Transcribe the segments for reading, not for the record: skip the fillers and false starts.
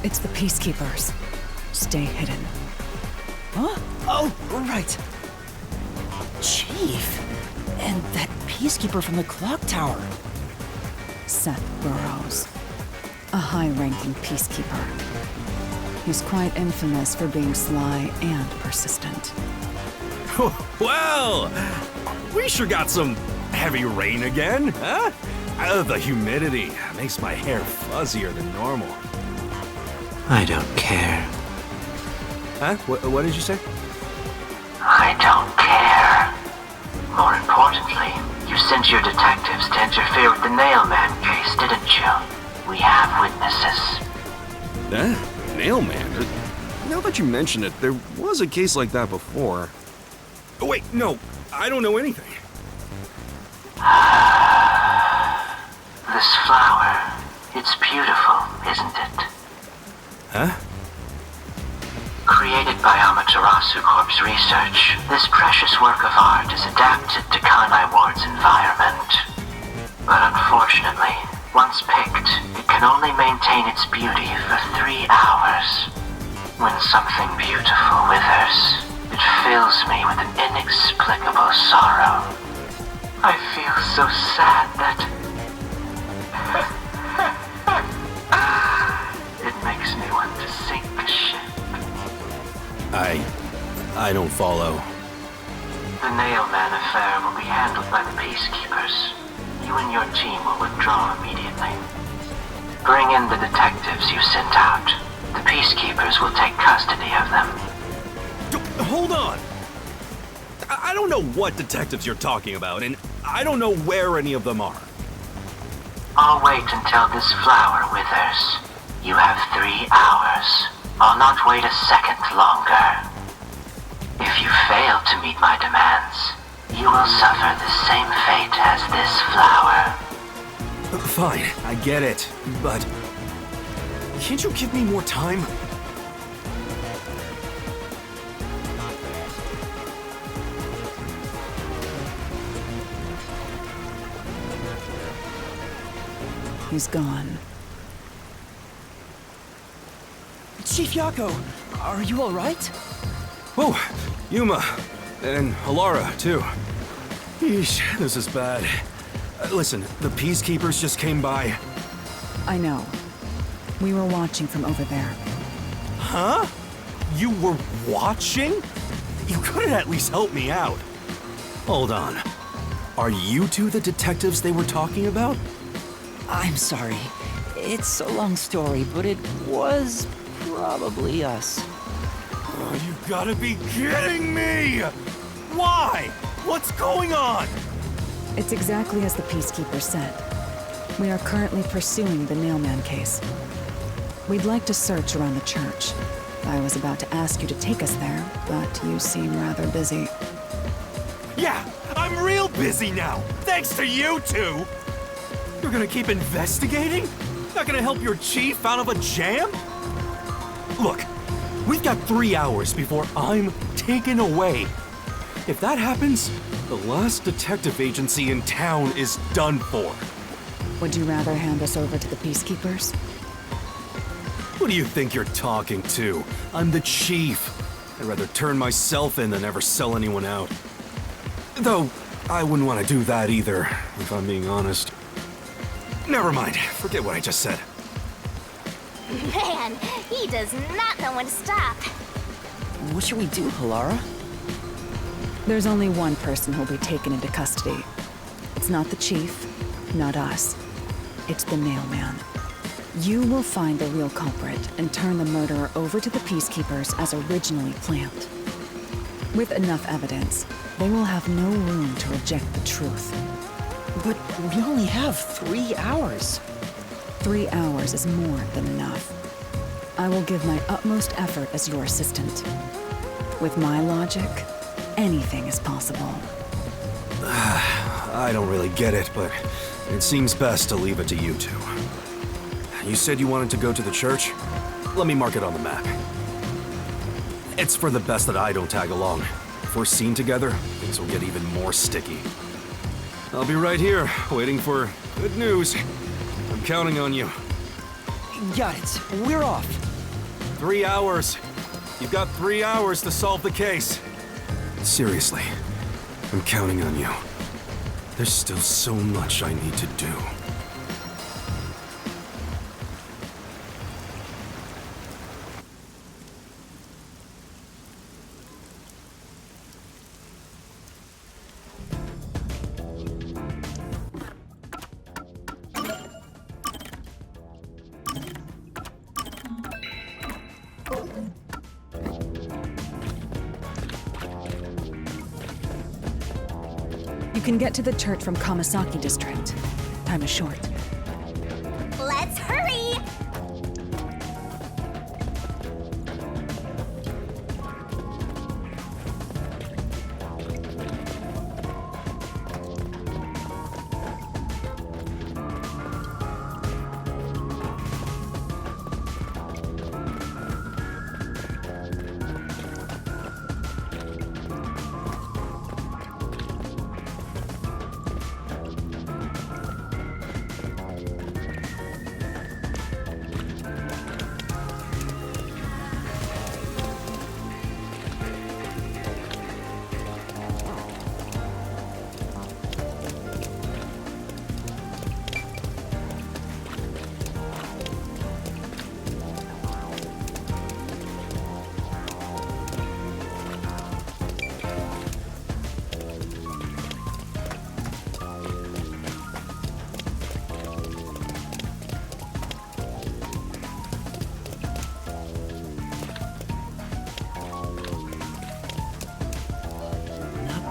It's the Peacekeepers. Stay hidden. Huh? Oh, right. Chief. And that Peacekeeper from the clock tower. Seth Burrows. A high-ranking Peacekeeper. He's quite infamous for being sly and persistent. Well, we sure got some heavy rain again, huh? The humidity makes my hair fuzzier than normal. I don't care. Huh? What did you say? I don't care. More importantly, you sent your detectives to interfere with the Nailman case, didn't you? We have witnesses. Nailman? Now that you mention it, there was a case like that before. Oh, wait, no, I don't know anything. This flower, it's beautiful, isn't it? Huh? Created by Amaterasu Corp's research, this precious work of art is adapted to Kanai Ward's environment. But unfortunately, once picked, it can only maintain its beauty for 3 hours. When something beautiful withers, it fills me with an inexplicable sorrow. I feel so sad that... it makes me want to sink the ship. I don't follow. The Nailman affair will be handled by the Peacekeepers. You and your team will withdraw immediately. Bring in the detectives you sent out. The Peacekeepers will take custody of them. Hold on! I don't know what detectives you're talking about, and I don't know where any of them are. I'll wait until this flower withers. You have 3 hours. I'll not wait a second longer. If you fail to meet my demands, you will suffer the same fate as this flower. Fine, I get it, but... can't you give me more time? He's gone. Chief Yako, are you alright? Oh, Yuma. And Alara, too. Yeesh, this is bad. Listen, the Peacekeepers just came by. I know. We were watching from over there. Huh? You were watching? You couldn't at least help me out. Hold on. Are you two the detectives they were talking about? I'm sorry. It's a long story, but it was probably us. Oh, you gotta be kidding me! Why? What's going on? It's exactly as the Peacekeeper said. We are currently pursuing the Nailman case. We'd like to search around the church. I was about to ask you to take us there, but you seem rather busy. Yeah, I'm real busy now, thanks to you two! You're gonna keep investigating? Not gonna help your chief out of a jam? Look, we've got 3 hours before I'm taken away. If that happens, the last detective agency in town is done for. Would you rather hand us over to the Peacekeepers? Who do you think you're talking to? I'm the chief. I'd rather turn myself in than ever sell anyone out. Though, I wouldn't want to do that either, if I'm being honest. Never mind, forget what I just said. Man, he does not know when to stop. What should we do, Alara? There's only one person who'll be taken into custody. It's not the chief, not us. It's the Nailman. You will find the real culprit and turn the murderer over to the Peacekeepers as originally planned. With enough evidence, they will have no room to reject the truth. But we only have 3 hours. 3 hours is more than enough. I will give my utmost effort as your assistant. With my logic, anything is possible. I don't really get it, but it seems best to leave it to you two. You said you wanted to go to the church? Let me mark it on the map. It's for the best that I don't tag along. If we're seen together, things will get even more sticky. I'll be right here, waiting for good news. I'm counting on you. Got it. We're off. 3 hours. You've got 3 hours to solve the case. Seriously, I'm counting on you. There's still so much I need to do. You can get to the church from Kamasaki District. Time is short. Let's hurry!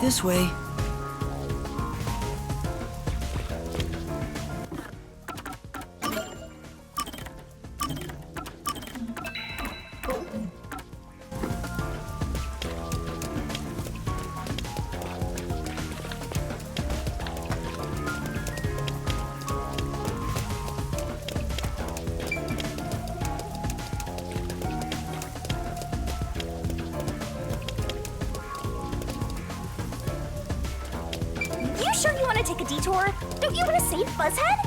This way. You sure you want to take a detour? Don't you want to save Buzzhead?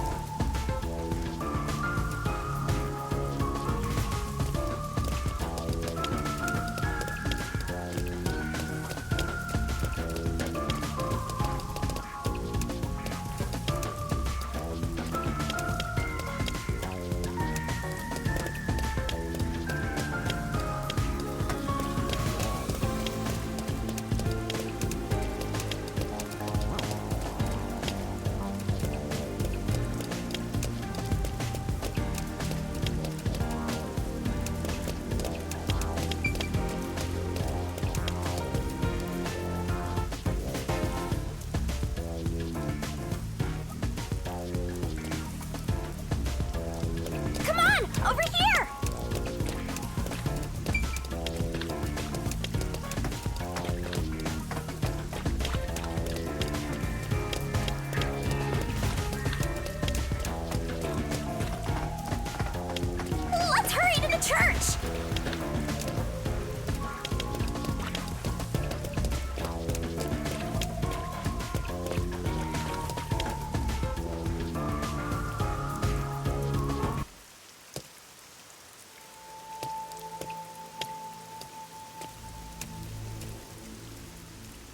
Come on, over here! Let's hurry to the church!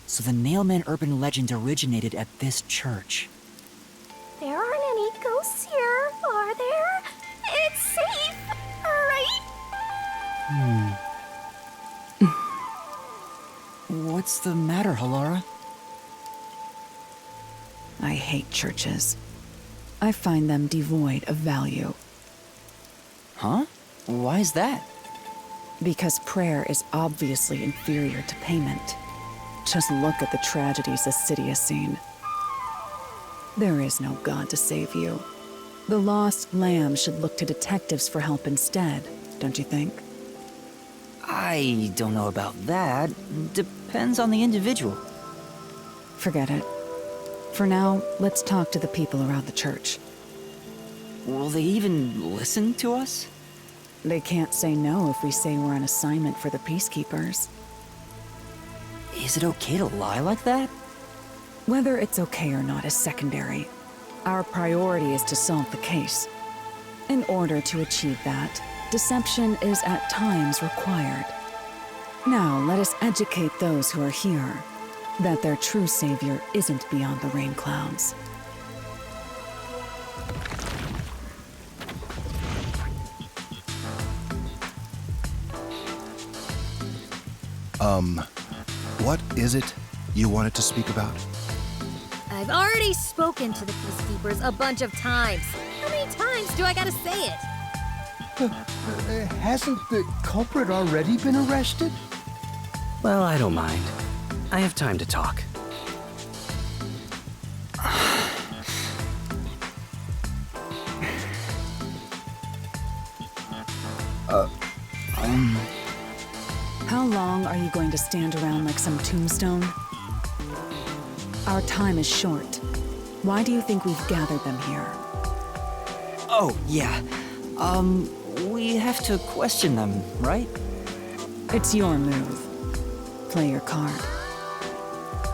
So the Nailman urban legend originated at this church. There aren't any ghosts here, are there? It's safe, right? What's the matter, Halara? I hate churches. I find them devoid of value. Huh? Why is that? Because prayer is obviously inferior to payment. Just look at the tragedies the city has seen. There is no God to save you. The lost lamb should look to detectives for help instead, don't you think? I don't know about that. Depends on the individual. Forget it. For now, let's talk to the people around the church. Will they even listen to us? They can't say no if we say we're on assignment for the Peacekeepers. Is it okay to lie like that? Whether it's okay or not is secondary. Our priority is to solve the case. In order to achieve that, deception is at times required. Now, let us educate those who are here that their true savior isn't beyond the rain clouds. What is it you wanted to speak about? I've already spoken to the Peacekeepers a bunch of times. How many times do I gotta say it? Hasn't the culprit already been arrested? Well, I don't mind. I have time to talk. How long are you going to stand around like some tombstone? Our time is short. Why do you think we've gathered them here? Oh, yeah. We have to question them, right? It's your move. Play your card.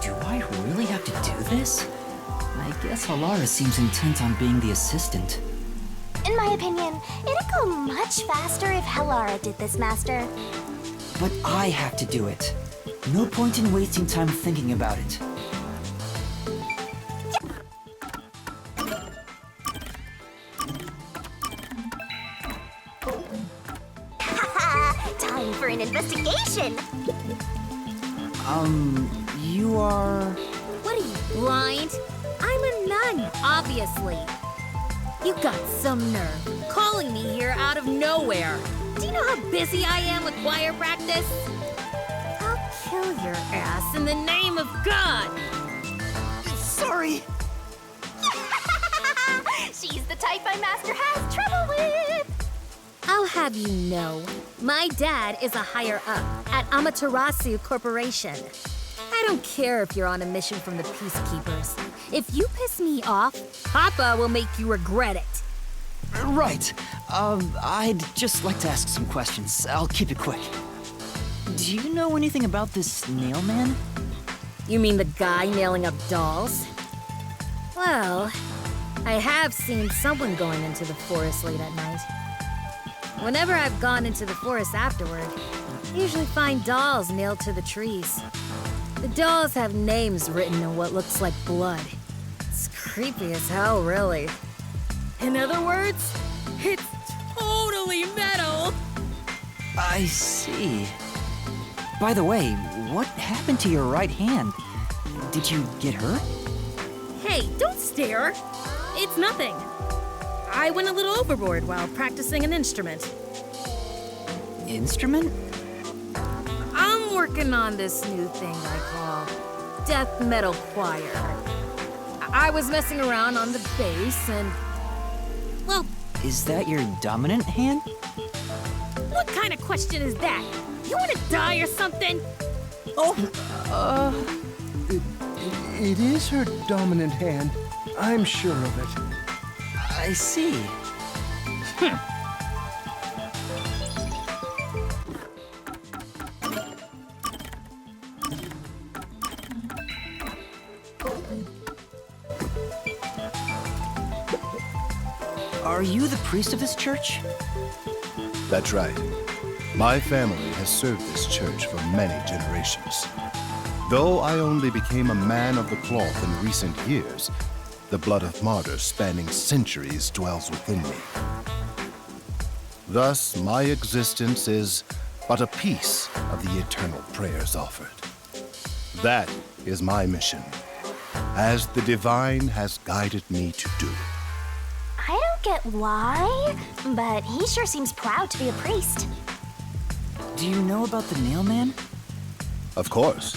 Do I really have to do this? I guess Halara seems intent on being the assistant. In my opinion, it'd go much faster if Halara did this, Master. But I have to do it. No point in wasting time thinking about it. Time for an investigation! You are... What are you, blind? I'm a nun, obviously. You got some nerve, calling me here out of nowhere. Do you know how busy I am with choir practice? I'll kill your ass in the name of God! Sorry! She's the type my master has trouble with! I'll have you know, my dad is a higher-up at Amaterasu Corporation. I don't care if you're on a mission from the Peacekeepers. If you piss me off, Papa will make you regret it. Right. I'd just like to ask some questions. I'll keep it quick. Do you know anything about this nail man? You mean the guy nailing up dolls? Well, I have seen someone going into the forest late at night. Whenever I've gone into the forest afterward, I usually find dolls nailed to the trees. The dolls have names written in what looks like blood. It's creepy as hell, really. In other words, it's totally metal! I see. By the way, what happened to your right hand? Did you get hurt? Hey, don't stare! It's nothing. I went a little overboard while practicing an instrument. Instrument? I'm working on this new thing I call death metal choir. I was messing around on the bass and... well, Is that your dominant hand? what kind of question is that? You wanna die or something? It is her dominant hand. I'm sure of it. I see. Are you the priest of this church? That's right. My family has served this church for many generations. Though I only became a man of the cloth in recent years, the blood of martyrs spanning centuries dwells within me. Thus, my existence is but a piece of the eternal prayers offered. That is my mission, as the divine has guided me to do. I don't get why, but he sure seems proud to be a priest. Do you know about the nail man? Of course.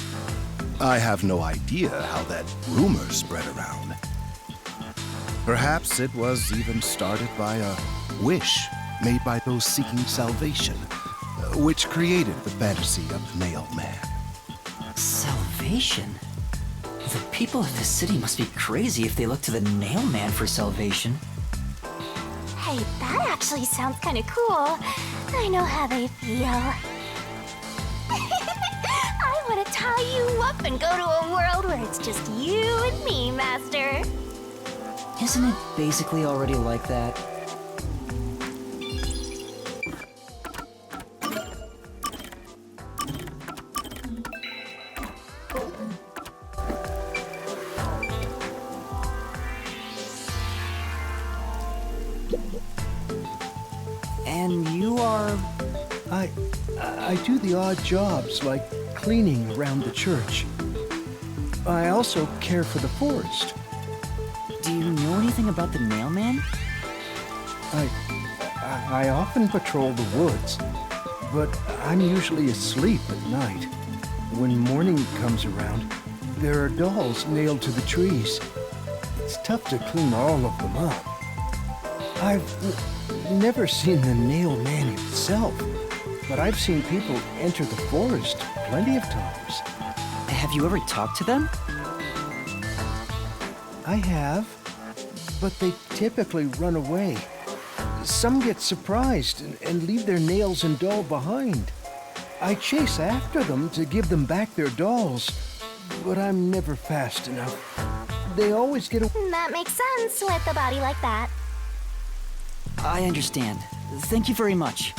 I have no idea how that rumor spread around. Perhaps it was even started by a wish made by those seeking salvation, which created the fantasy of the nail man. Salvation? The people of this city must be crazy if they look to the nail man for salvation. Hey, that actually sounds kind of cool. I know how they feel. I want to tie you up and go to a world where it's just you and me, Master. Isn't it basically already like that? I do the odd jobs like cleaning around the church. I also care for the forest. Do you know anything about the mailman? I often patrol the woods, but I'm usually asleep at night. When morning comes around, there are dolls nailed to the trees. It's tough to clean all of them up. I've never seen the nail man himself, but I've seen people enter the forest plenty of times. Have you ever talked to them? I have, but they typically run away. Some get surprised and leave their nails and doll behind. I chase after them to give them back their dolls, but I'm never fast enough. They always get away. That makes sense with a body like that. I understand. Thank you very much.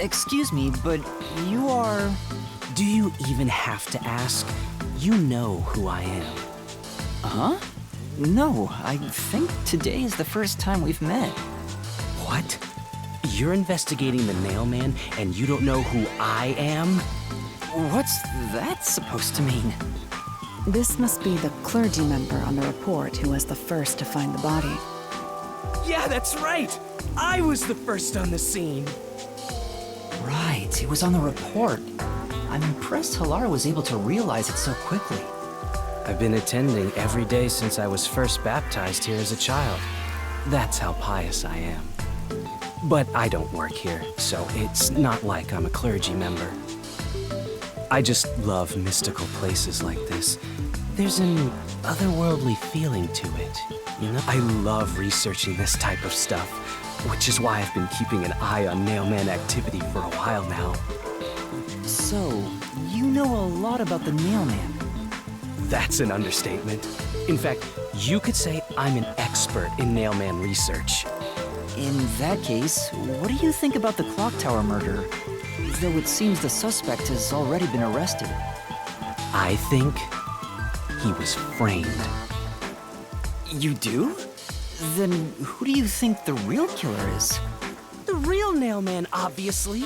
Excuse me, but you are... Do you even have to ask? You know who I am. Huh? No, I think today is the first time we've met. What? You're investigating the nail man and you don't know who I am? What's that supposed to mean? This must be the clergy member on the report who was the first to find the body. Yeah, that's right! I was the first on the scene! Right, it was on the report. I'm impressed Halara was able to realize it so quickly. I've been attending every day since I was first baptized here as a child. That's how pious I am. But I don't work here, so it's not like I'm a clergy member. I just love mystical places like this. There's an otherworldly feeling to it, you know? I love researching this type of stuff, which is why I've been keeping an eye on Nailman activity for a while now. So, you know a lot about the Nailman. That's an understatement. In fact, you could say I'm an expert in Nailman research. In that case, what do you think about the clock tower murder? Though it seems the suspect has already been arrested. I think he was framed. You do? Then who do you think the real killer is? The real Nailman, obviously.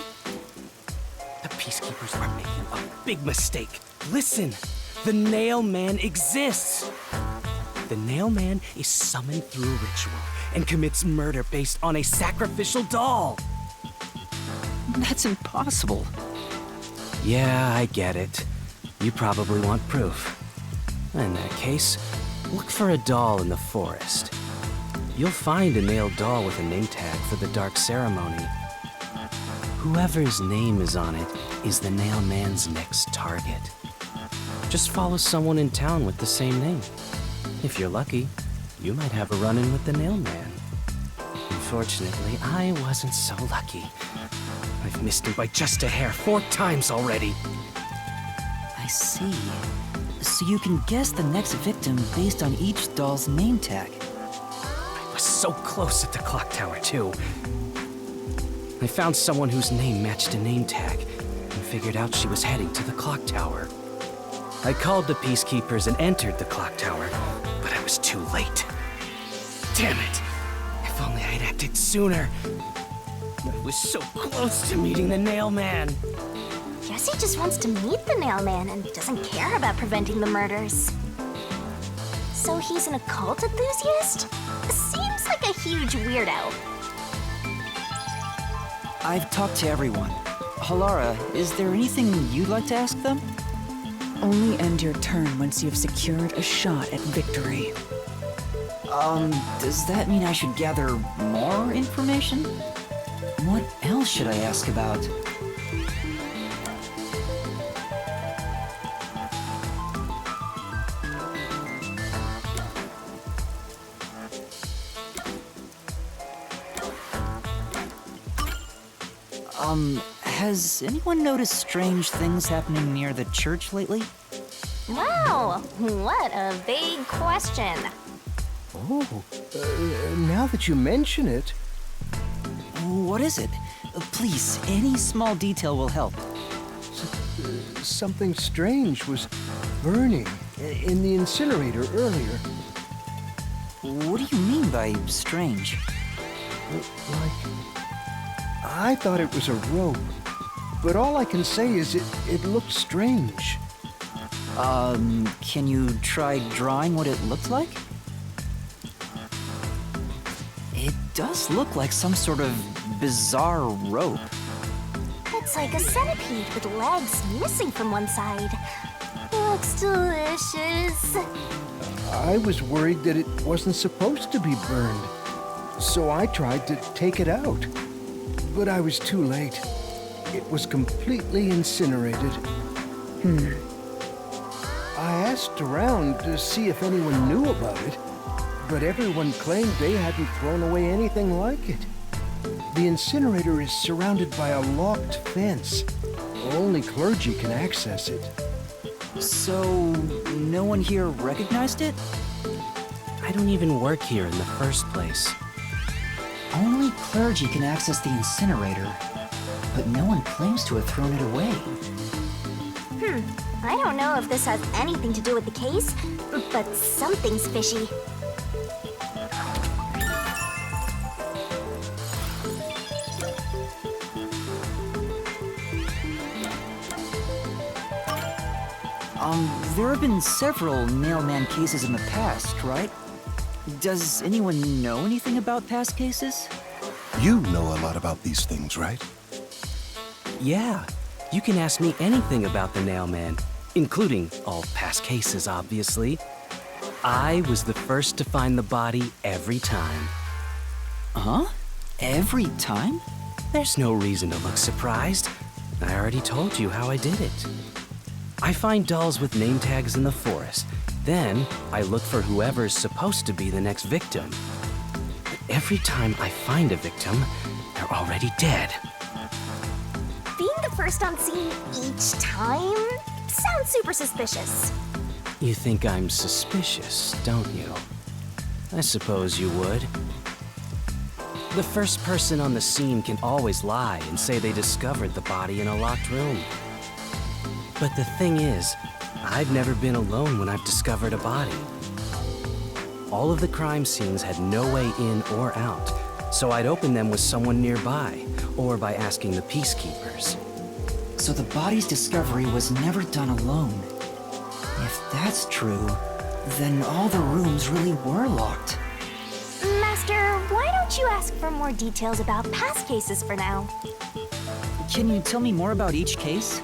The Peacekeepers are making a big mistake. Listen, the Nailman exists. The Nailman is summoned through a ritual and commits murder based on a sacrificial doll. That's impossible. Yeah, I get it. You probably want proof. In that case, look for a doll in the forest. You'll find a nailed doll with a name tag for the Dark Ceremony. Whoever's name is on it is the Nailman's next target. Just follow someone in town with the same name. If you're lucky, you might have a run-in with the Nailman. Unfortunately, I wasn't so lucky. I've missed him by just a hair 4 times already. I see. So you can guess the next victim based on each doll's name tag. I was so close at the clock tower, too. I found someone whose name matched a name tag and figured out she was heading to the clock tower. I called the Peacekeepers and entered the clock tower, but I was too late. Damn it! If only I'd acted sooner. I was so close to meeting the Nailman. Guess he just wants to meet the Nailman and doesn't care about preventing the murders. So he's an occult enthusiast? Seems like a huge weirdo. I've talked to everyone. Halara, is there anything you'd like to ask them? Only end your turn once you've secured a shot at victory. Does that mean I should gather more information? What else should I ask about? Has anyone noticed strange things happening near the church lately? Wow, what a big question. Oh, now that you mention it, What is it? Please, any small detail will help. Something strange was burning in the incinerator earlier. What do you mean by strange? Like, I thought it was a rope, but all I can say is it looked strange. Can you try drawing what it looked like? It does look like some sort of bizarre rope. It's like a centipede with legs missing from one side. Looks delicious. I was worried that it wasn't supposed to be burned, so I tried to take it out. But I was too late. It was completely incinerated. I asked around to see if anyone knew about it, but everyone claimed they hadn't thrown away anything like it. The incinerator is surrounded by a locked fence. Only clergy can access it. So, no one here recognized it? I don't even work here in the first place. Only clergy can access the incinerator, but no one claims to have thrown it away. I don't know if this has anything to do with the case, but something's fishy. There have been several Nailman cases in the past, right? Does anyone know anything about past cases? You know a lot about these things, right? Yeah, you can ask me anything about the Nailman, including all past cases, obviously. I was the first to find the body every time. Huh? Every time? There's no reason to look surprised. I already told you how I did it. I find dolls with name tags in the forest. Then, I look for whoever's supposed to be the next victim. But every time I find a victim, they're already dead. Being the first on scene each time sounds super suspicious. You think I'm suspicious, don't you? I suppose you would. The first person on the scene can always lie and say they discovered the body in a locked room. But the thing is, I've never been alone when I've discovered a body. All of the crime scenes had no way in or out, so I'd open them with someone nearby, or by asking the peacekeepers. So the body's discovery was never done alone. If that's true, then all the rooms really were locked. Master, why don't you ask for more details about past cases for now? Can you tell me more about each case?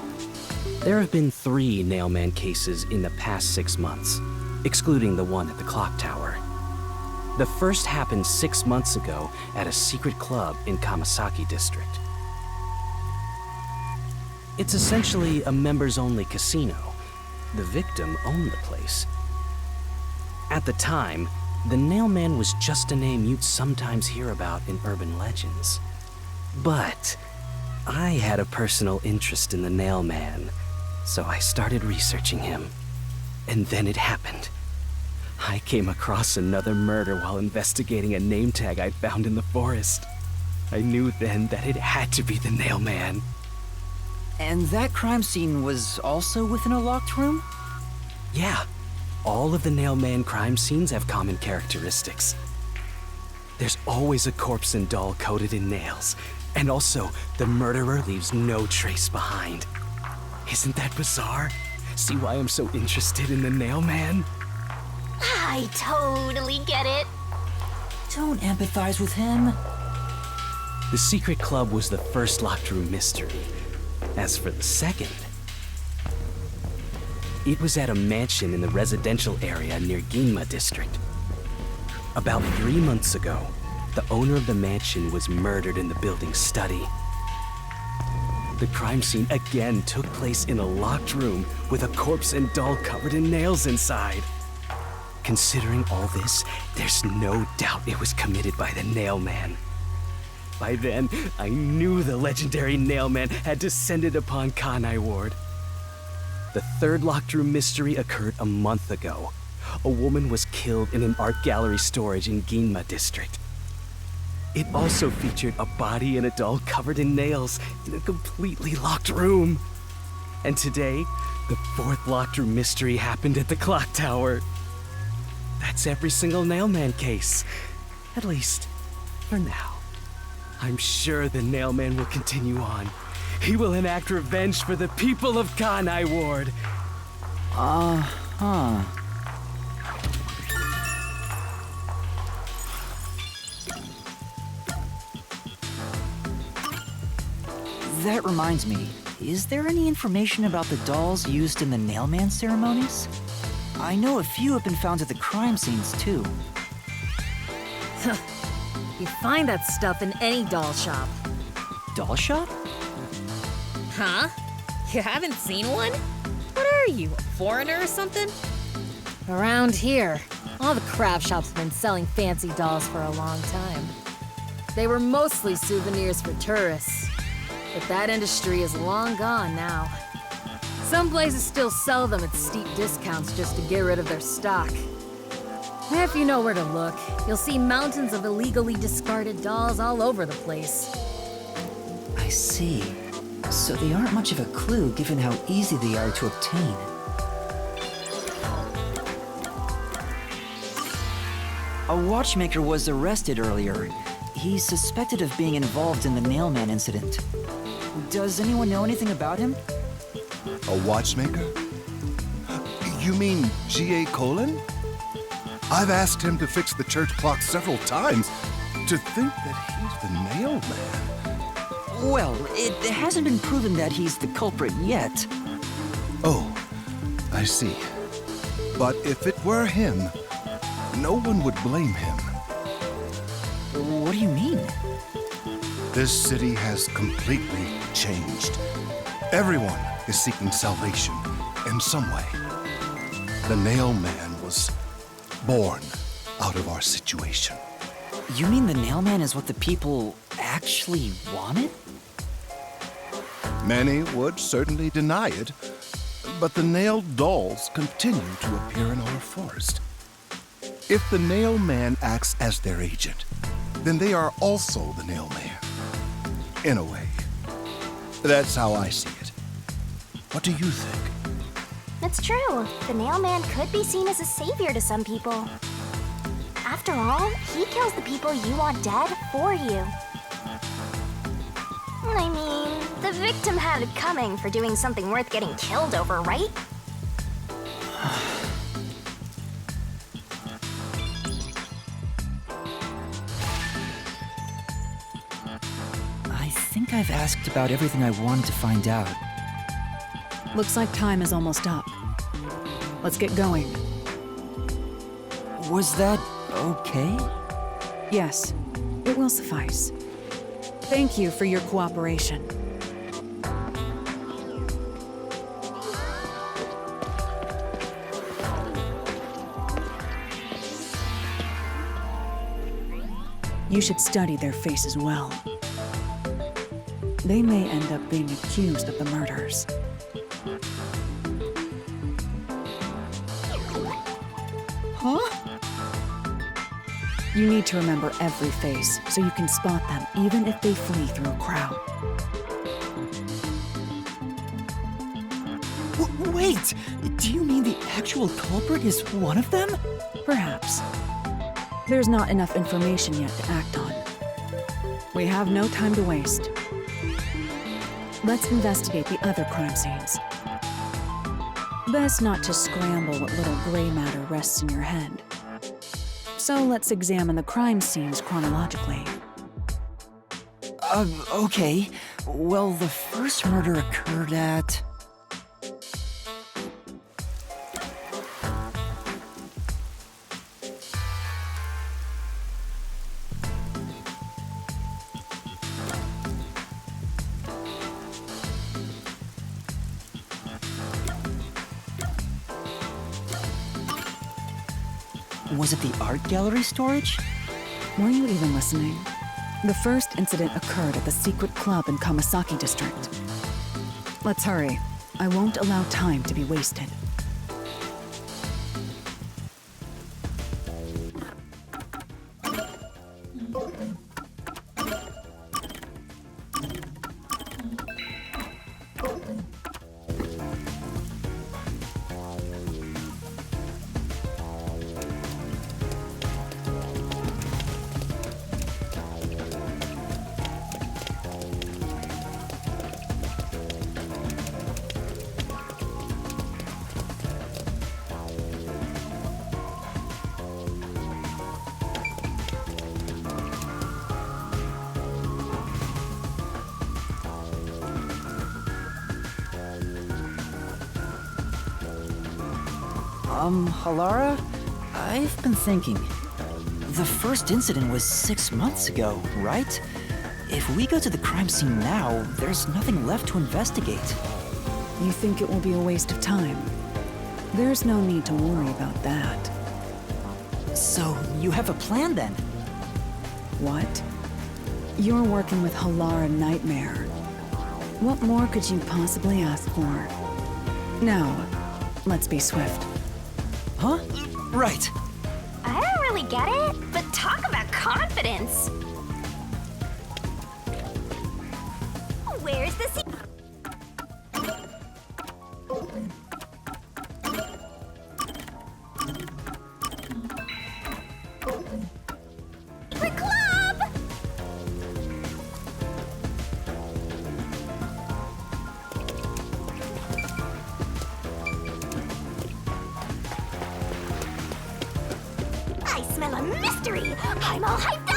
There have been 3 Nailman cases in the past 6 months, excluding the one at the clock tower. The first happened 6 months ago at a secret club in Kamasaki district. It's essentially a members-only casino. The victim owned the place. At the time, the Nailman was just a name you'd sometimes hear about in urban legends. But I had a personal interest in the Nailman, so I started researching him. And then it happened. I came across another murder while investigating a name tag I'd found in the forest. I knew then that it had to be the Nailman. And that crime scene was also within a locked room? Yeah, all of the Nailman crime scenes have common characteristics. There's always a corpse and doll coated in nails, and also the murderer leaves no trace behind. Isn't that bizarre? See why I'm so interested in the Nailman? I totally get it. Don't empathize with him. The secret club was the first locked room mystery. As for the second, it was at a mansion in the residential area near Ginma district. About 3 months ago, the owner of the mansion was murdered in the building's study. The crime scene again took place in a locked room with a corpse and doll covered in nails inside. Considering all this, there's no doubt it was committed by the Nailman. By then, I knew the legendary Nailman had descended upon Kanai Ward. The third locked room mystery occurred a month ago. A woman was killed in an art gallery storage in Ginma district. It also featured a body and a doll covered in nails in a completely locked room. And today, the fourth locked room mystery happened at the clock tower. That's every single Nailman case. At least, for now. I'm sure the Nailman will continue on. He will enact revenge for the people of Kanai Ward. Huh. That reminds me, is there any information about the dolls used in the Nailman ceremonies? I know a few have been found at the crime scenes, too. You find that stuff in any doll shop. Doll shop? Huh? You haven't seen one? What are you, a foreigner or something? Around here, all the craft shops have been selling fancy dolls for a long time. They were mostly souvenirs for tourists. But that industry is long gone now. Some places still sell them at steep discounts just to get rid of their stock. If you know where to look, you'll see mountains of illegally discarded dolls all over the place. I see. So they aren't much of a clue given how easy they are to obtain. A watchmaker was arrested earlier. He's suspected of being involved in the Nailman incident. Does anyone know anything about him? A watchmaker? You mean G.A. Colin? I've asked him to fix the church clock several times. To think that he's the Nailman. Well, it hasn't been proven that he's the culprit yet. Oh, I see. But if it were him, no one would blame him. What do you mean? This city has completely changed. Everyone is seeking salvation in some way. The Nailman was born out of our situation. You mean the Nailman is what the people actually wanted? Many would certainly deny it, but the nailed dolls continue to appear in our forest. If the Nailman acts as their agent, then they are also the Nailman. In a way. That's how I see it. What do you think? It's true. The Nailman could be seen as a savior to some people. After all, he kills the people you want dead for you. I mean, the victim had it coming for doing something worth getting killed over, right? I think I've asked about everything I wanted to find out. Looks like time is almost up. Let's get going. Was that okay? Yes, it will suffice. Thank you for your cooperation. You should study their faces well. They may end up being accused of the murders. Huh? You need to remember every face so you can spot them even if they flee through a crowd. Wait! Do you mean the actual culprit is one of them? Perhaps. There's not enough information yet to act on. We have no time to waste. Let's investigate the other crime scenes. Best not to scramble what little gray matter rests in your head. So let's examine the crime scenes chronologically. Okay. Well, the first murder occurred at... Was it the art gallery storage? Were you even listening? The first incident occurred at the secret club in Kamasaki district. Let's hurry. I won't allow time to be wasted. Halara? I've been thinking. The first incident was 6 months ago, right? If we go to the crime scene now, there's nothing left to investigate. You think it will be a waste of time? There's no need to worry about that. So, you have a plan then? What? You're working with Halara Nightmare. What more could you possibly ask for? Now, let's be swift. Huh? Right. I don't really get it, but talk about confidence. Where's the secret club? I smell a mystery. I'm all hyped up.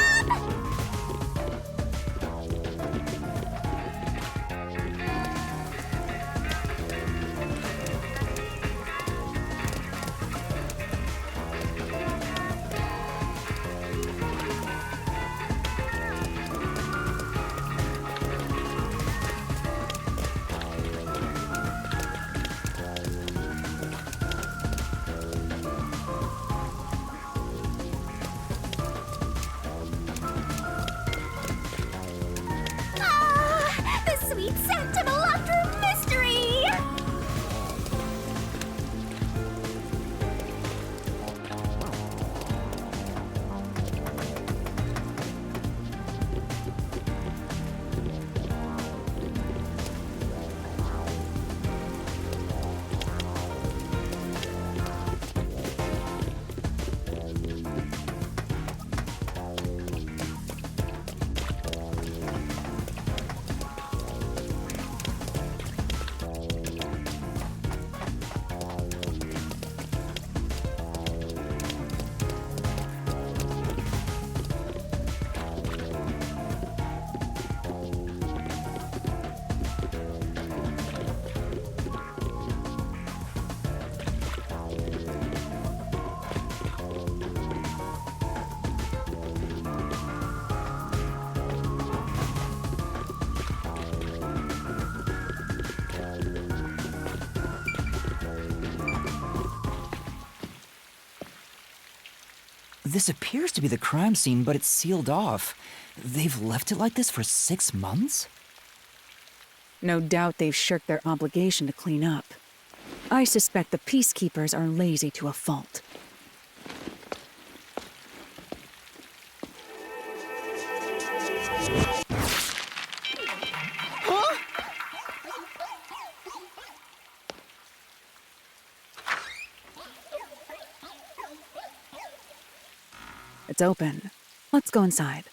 The sweet scent of a locked room mystery! This appears to be the crime scene, but it's sealed off. They've left it like this for 6 months? No doubt they've shirked their obligation to clean up. I suspect the peacekeepers are lazy to a fault. It's open. Let's go inside.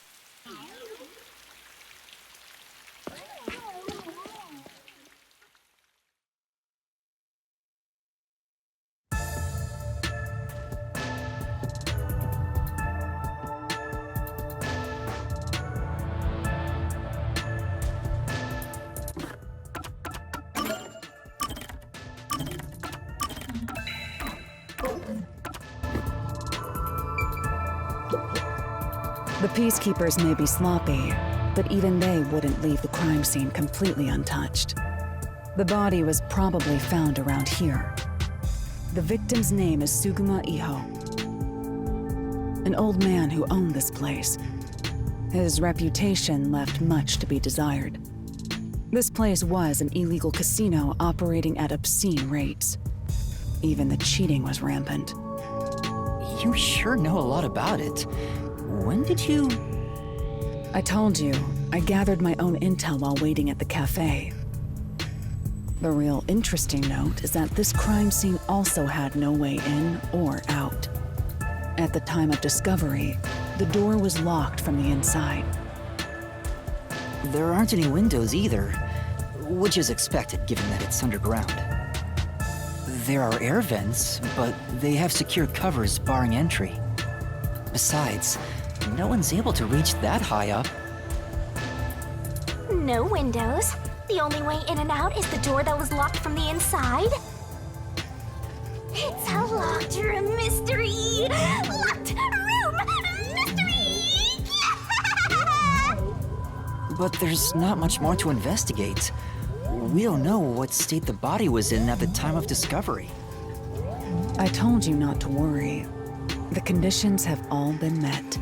The peacekeepers may be sloppy, but even they wouldn't leave the crime scene completely untouched. The body was probably found around here. The victim's name is Suguma Iho, an old man who owned this place. His reputation left much to be desired. This place was an illegal casino operating at obscene rates. Even the cheating was rampant. You sure know a lot about it. When did you... I told you, I gathered my own intel while waiting at the cafe. The real interesting note is that this crime scene also had no way in or out. At the time of discovery, the door was locked from the inside. There aren't any windows either, which is expected given that it's underground. There are air vents, but they have secure covers barring entry. Besides, no one's able to reach that high up. No windows. The only way in and out is the door that was locked from the inside. It's a locked room mystery! Locked room mystery! But there's not much more to investigate. We don't know what state the body was in at the time of discovery. I told you not to worry. The conditions have all been met.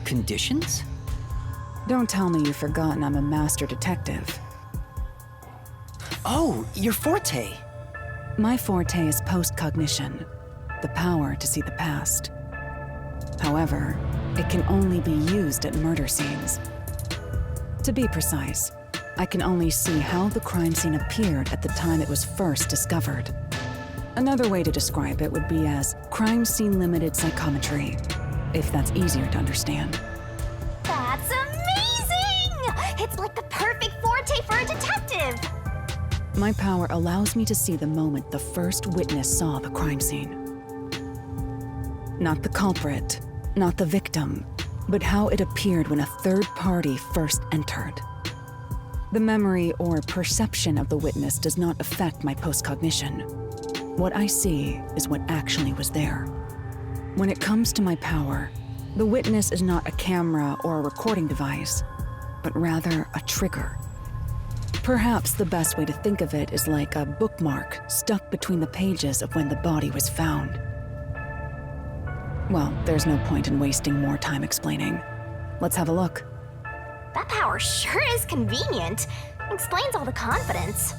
Conditions? Don't tell me you've forgotten I'm a master detective. Oh, your forte! My forte is postcognition, the power to see the past. However, it can only be used at murder scenes. To be precise, I can only see how the crime scene appeared at the time it was first discovered. Another way to describe it would be as crime scene limited psychometry, if that's easier to understand. That's amazing! It's like the perfect forte for a detective! My power allows me to see the moment the first witness saw the crime scene. Not the culprit, not the victim, but how it appeared when a third party first entered. The memory or perception of the witness does not affect my postcognition. What I see is what actually was there. When it comes to my power, the witness is not a camera or a recording device, but rather a trigger. Perhaps the best way to think of it is like a bookmark stuck between the pages of when the body was found. Well, there's no point in wasting more time explaining. Let's have a look. That power sure is convenient. Explains all the confidence.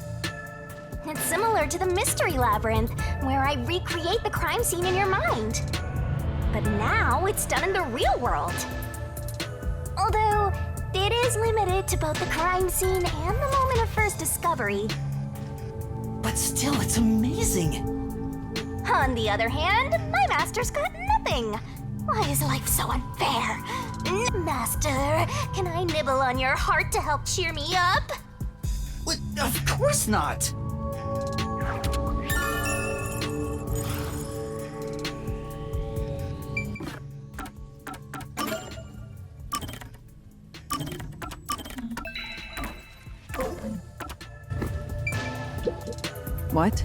It's similar to the Mystery Labyrinth, where I recreate the crime scene in your mind. But now it's done in the real world. Although, it is limited to both the crime scene and the moment of first discovery. But still, it's amazing! On the other hand, my master's got nothing. Why is life so unfair? Master, can I nibble on your heart to help cheer me up? What? Of course not! What?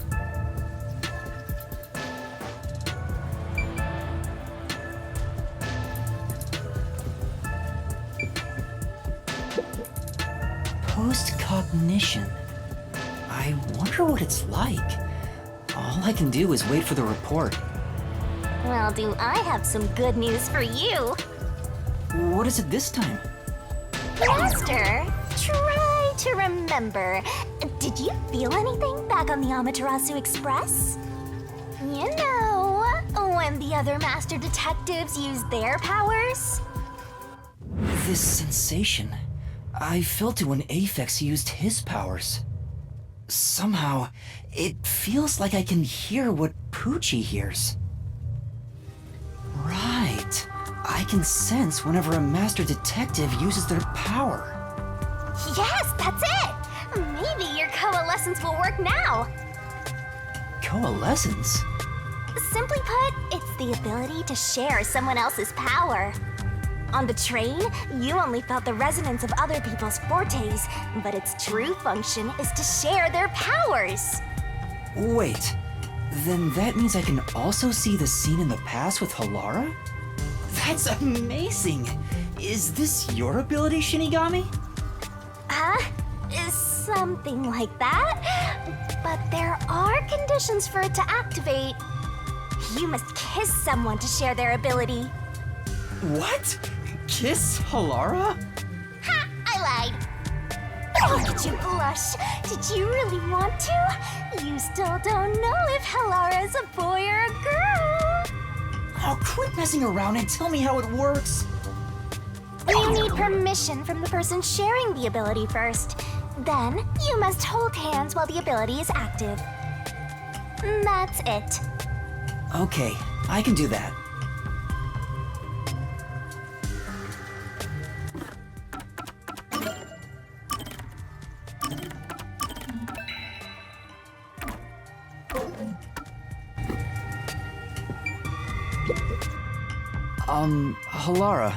Postcognition. I wonder what it's like. All I can do is wait for the report. Well, do I have some good news for you. What is it this time? Master, try to remember. Did you feel anything back on the Amaterasu Express? You know, when the other master detectives used their powers? This sensation. I felt it when Aphex used his powers. Somehow, it feels like I can hear what Poochie hears. Right. I can sense whenever a master detective uses their power. Yes, that's it! Maybe your coalescence will work now. Coalescence? Simply put, it's the ability to share someone else's power. On the train, you only felt the resonance of other people's fortes, but its true function is to share their powers. Wait, then that means I can also see the scene in the past with Halara? That's amazing! Is this your ability, Shinigami? Something like that. But there are conditions for it to activate. You must kiss someone to share their ability. What? Kiss Halara? Ha! I lied. Look at you blush. Did you really want to? You still don't know if Halara's a boy or a girl. Oh, quit messing around and tell me how it works. You need permission from the person sharing the ability first. Then, you must hold hands while the ability is active. That's it. Okay, I can do that. Halara.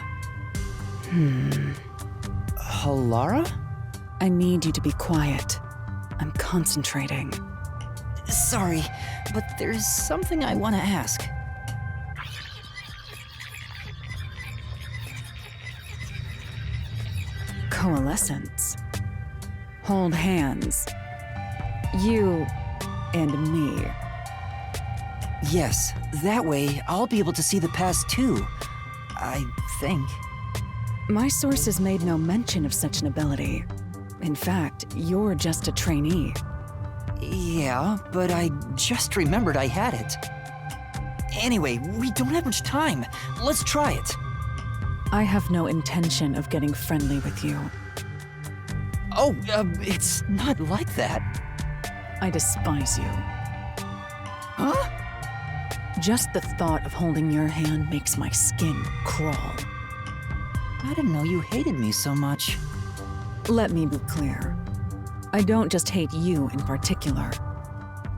Halara? I need you to be quiet. I'm concentrating. Sorry, but there's something I want to ask. Coalescence. Hold hands. You and me. Yes, that way I'll be able to see the past too. I think. My sources made no mention of such an ability. In fact, you're just a trainee. Yeah, but I just remembered I had it. Anyway, we don't have much time. Let's try it. I have no intention of getting friendly with you. Oh, it's not like that. I despise you. Huh? Just the thought of holding your hand makes my skin crawl. I didn't know you hated me so much. Let me be clear. I don't just hate you in particular.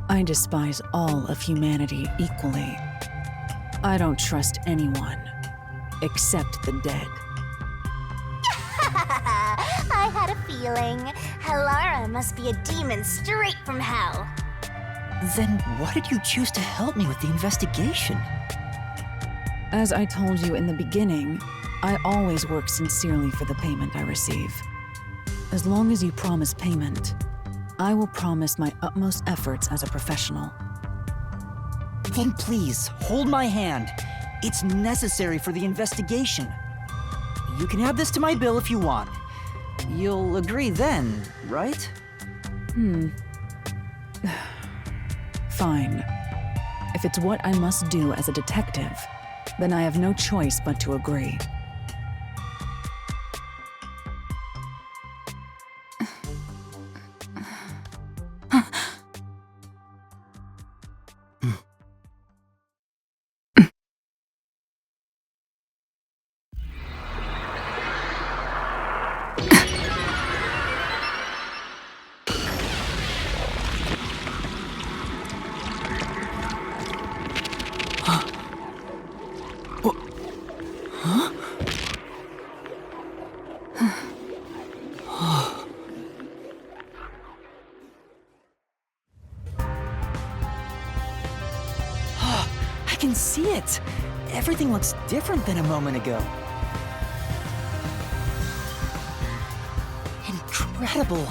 I despise all of humanity equally. I don't trust anyone, except the dead. I had a feeling. Halara must be a demon straight from hell. Then why did you choose to help me with the investigation? As I told you in the beginning, I always work sincerely for the payment I receive. As long as you promise payment, I will promise my utmost efforts as a professional. Then please, hold my hand. It's necessary for the investigation. You can add this to my bill if you want. You'll agree then, right? Fine. If it's what I must do as a detective, then I have no choice but to agree. I can see it. Everything looks different than a moment ago. Incredible.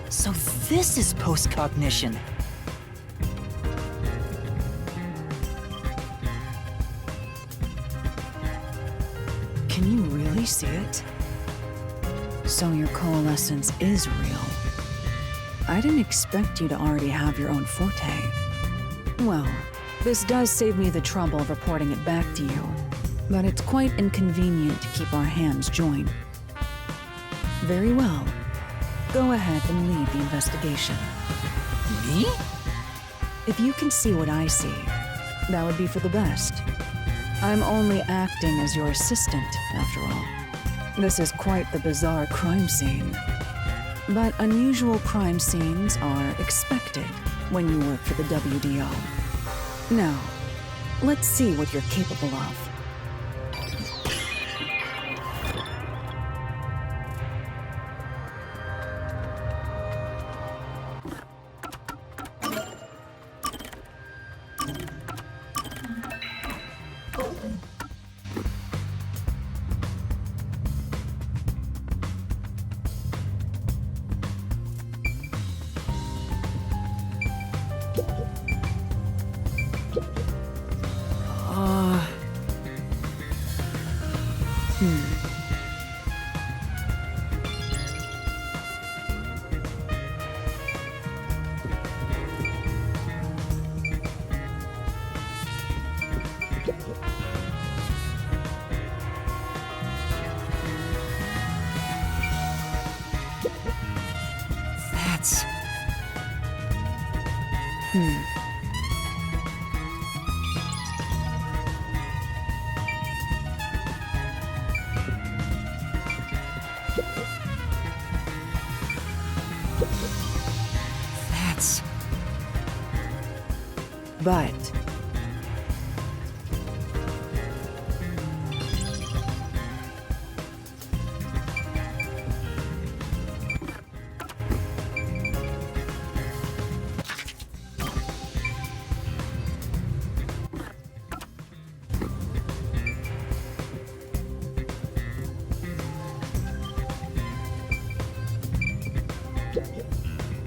So this is postcognition. Can you really see it? So your coalescence is real. I didn't expect you to already have your own forte. Well, this does save me the trouble of reporting it back to you, but it's quite inconvenient to keep our hands joined. Very well. Go ahead and lead the investigation. Me? If you can see what I see, that would be for the best. I'm only acting as your assistant, after all. This is quite the bizarre crime scene. But unusual crime scenes are expected when you work for the WDO. Now, let's see what you're capable of. That's... That's... But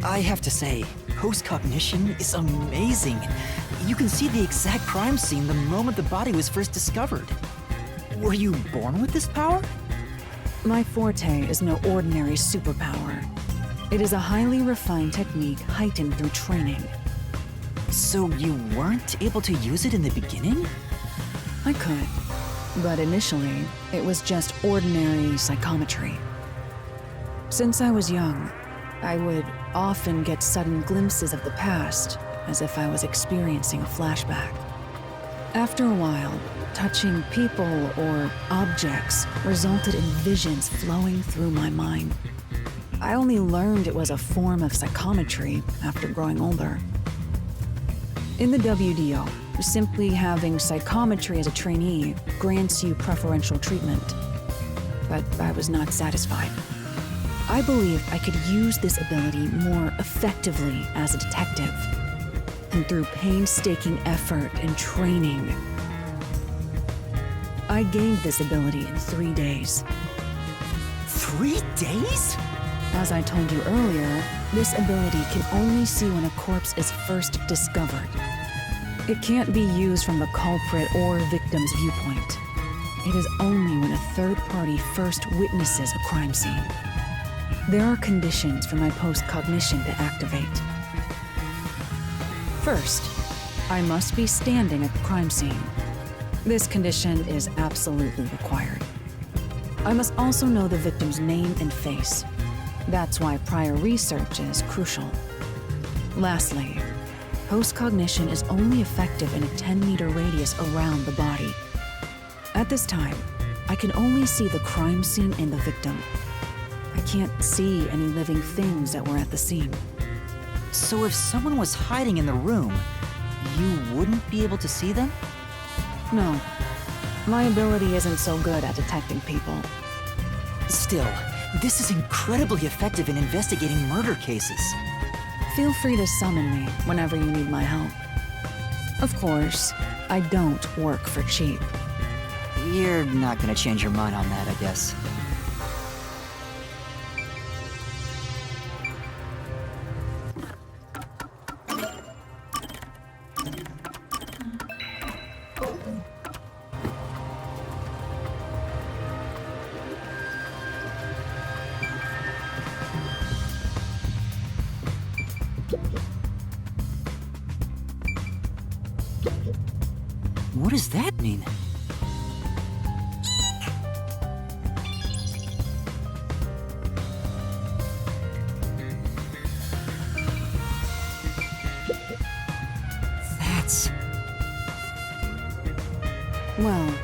I have to say, Postcognition is amazing. You can see the exact crime scene the moment the body was first discovered. Were you born with this power? My forte is no ordinary superpower. It is a highly refined technique heightened through training. So you weren't able to use it in the beginning? I could, but initially, it was just ordinary psychometry. Since I was young, I would often get sudden glimpses of the past, as if I was experiencing a flashback. After a while, touching people or objects resulted in visions flowing through my mind. I only learned it was a form of psychometry after growing older. In the WDO, simply having psychometry as a trainee grants you preferential treatment. But I was not satisfied. I believed I could use this ability more effectively as a detective. And through painstaking effort and training, I gained this ability in 3 days. 3 days? As I told you earlier, this ability can only see when a corpse is first discovered. It can't be used from the culprit or victim's viewpoint. It is only when a third party first witnesses a crime scene. There are conditions for my postcognition to activate. First, I must be standing at the crime scene. This condition is absolutely required. I must also know the victim's name and face. That's why prior research is crucial. Lastly, postcognition is only effective in a 10-meter radius around the body. At this time, I can only see the crime scene and the victim. I can't see any living things that were at the scene. So if someone was hiding in the room, you wouldn't be able to see them? No, my ability isn't so good at detecting people. Still, this is incredibly effective in investigating murder cases. Feel free to summon me whenever you need my help. Of course, I don't work for cheap. You're not gonna change your mind on that, I guess. What does that mean? That's... Well,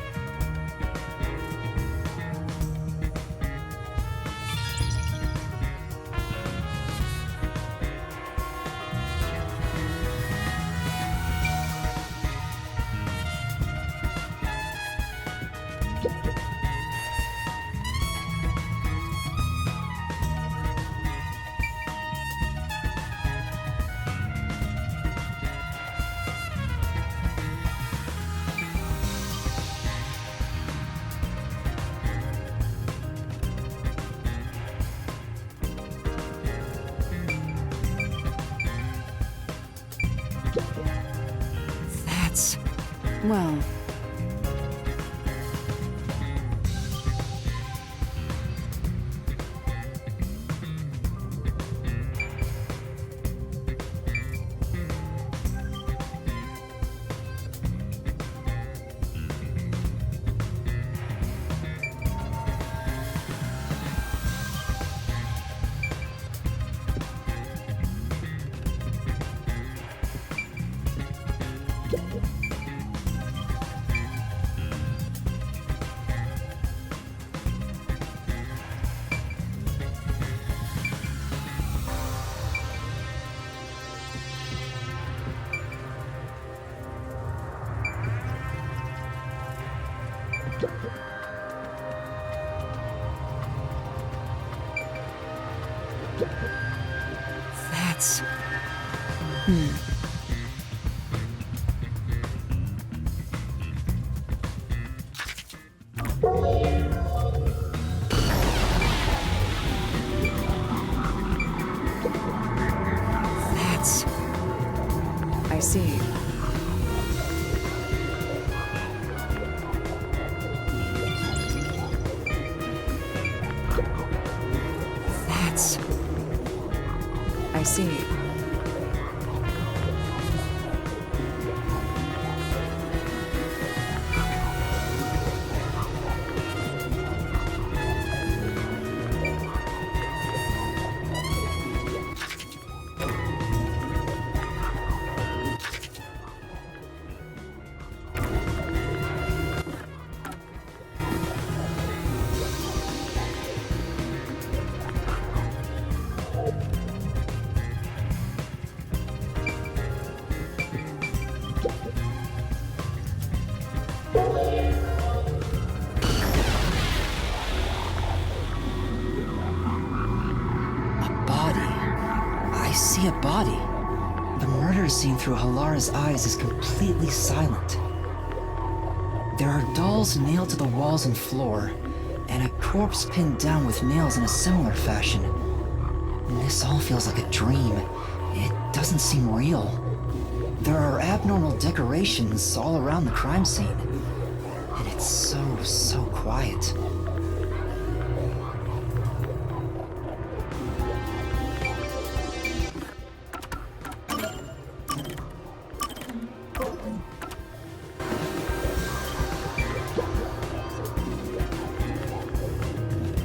that's... well... That's... vents. I see. I see a body. The murder scene through Halara's eyes is completely silent. There are dolls nailed to the walls and floor, and a corpse pinned down with nails in a similar fashion. This all feels like a dream. It doesn't seem real. There are abnormal decorations all around the crime scene, and it's so quiet.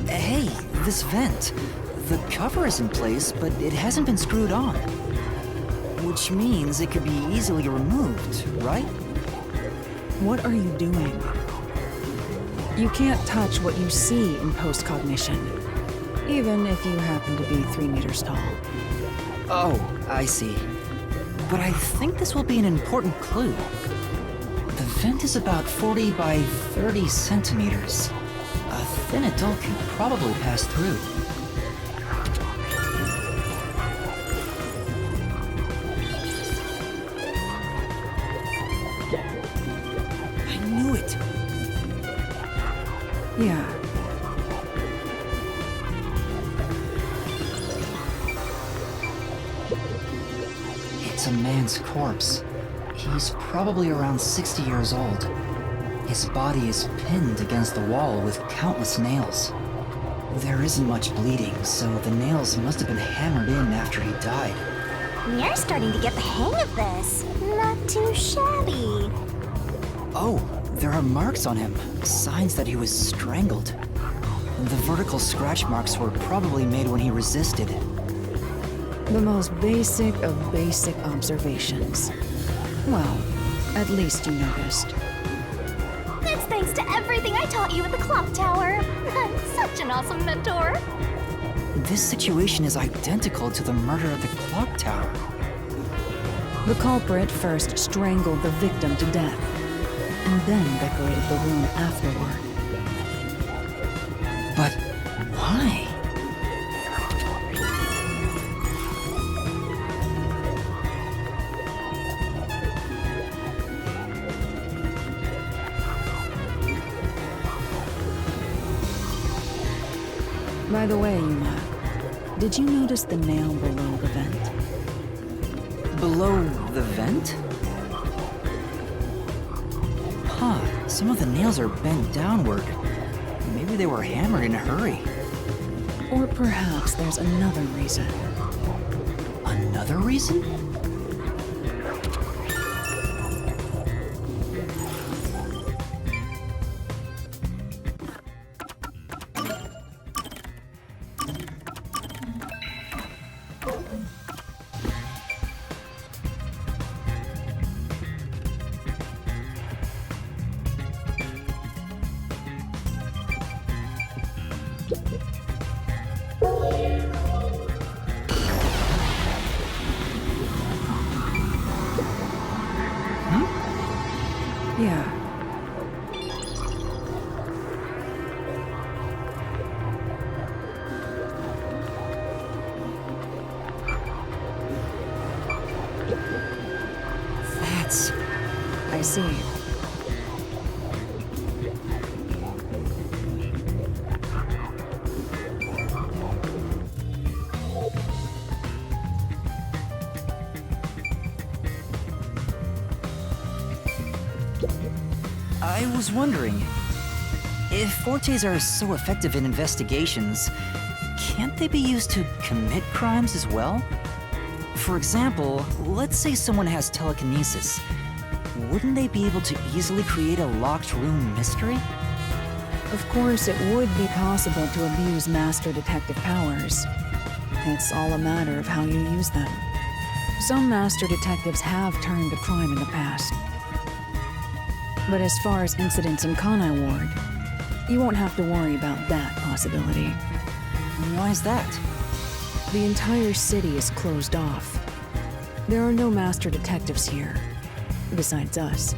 Hey, this vent. The cover is in place, but it hasn't been screwed on. Which means it could be easily removed, right? What are you doing? You can't touch what you see in postcognition, even if you happen to be 3 meters tall. Oh, I see. But I think this will be an important clue. The vent is about 40 by 30 centimeters. A thin adult can probably pass through. I knew it. Yeah. It's a man's corpse. He's probably around 60 years old. His body is pinned against the wall with countless nails. There isn't much bleeding, so the nails must have been hammered in after he died. You're starting to get the hang of this. Not too shabby. Oh, there are marks on him, signs that he was strangled. The vertical scratch marks were probably made when he resisted. The most basic of basic observations. Well, at least you noticed. It's thanks to everything I taught you at the clock tower. I'm such an awesome mentor. This situation is identical to the murder at the clock tower. The culprit first strangled the victim to death, and then decorated the room afterward. But why? By the way, Yuma, did you notice the nail below the vent? Below the vent? Huh, some of the nails are bent downward. Maybe they were hammered in a hurry. Or perhaps there's another reason. Another reason? Yeah. That's... I see. I was wondering, if Fortes are so effective in investigations, can't they be used to commit crimes as well? For example, let's say someone has telekinesis. Wouldn't they be able to easily create a locked room mystery? Of course, it would be possible to abuse master detective powers. It's all a matter of how you use them. Some master detectives have turned to crime in the past. But as far as incidents in Kanai Ward, you won't have to worry about that possibility. Why is that? The entire city is closed off. There are no master detectives here, besides us.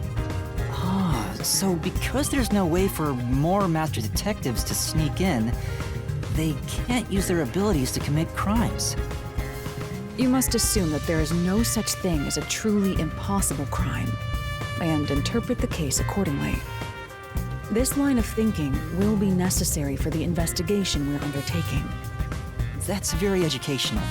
So because there's no way for more master detectives to sneak in, they can't use their abilities to commit crimes. You must assume that there is no such thing as a truly impossible crime, and interpret the case accordingly. This line of thinking will be necessary for the investigation we're undertaking. That's very educational.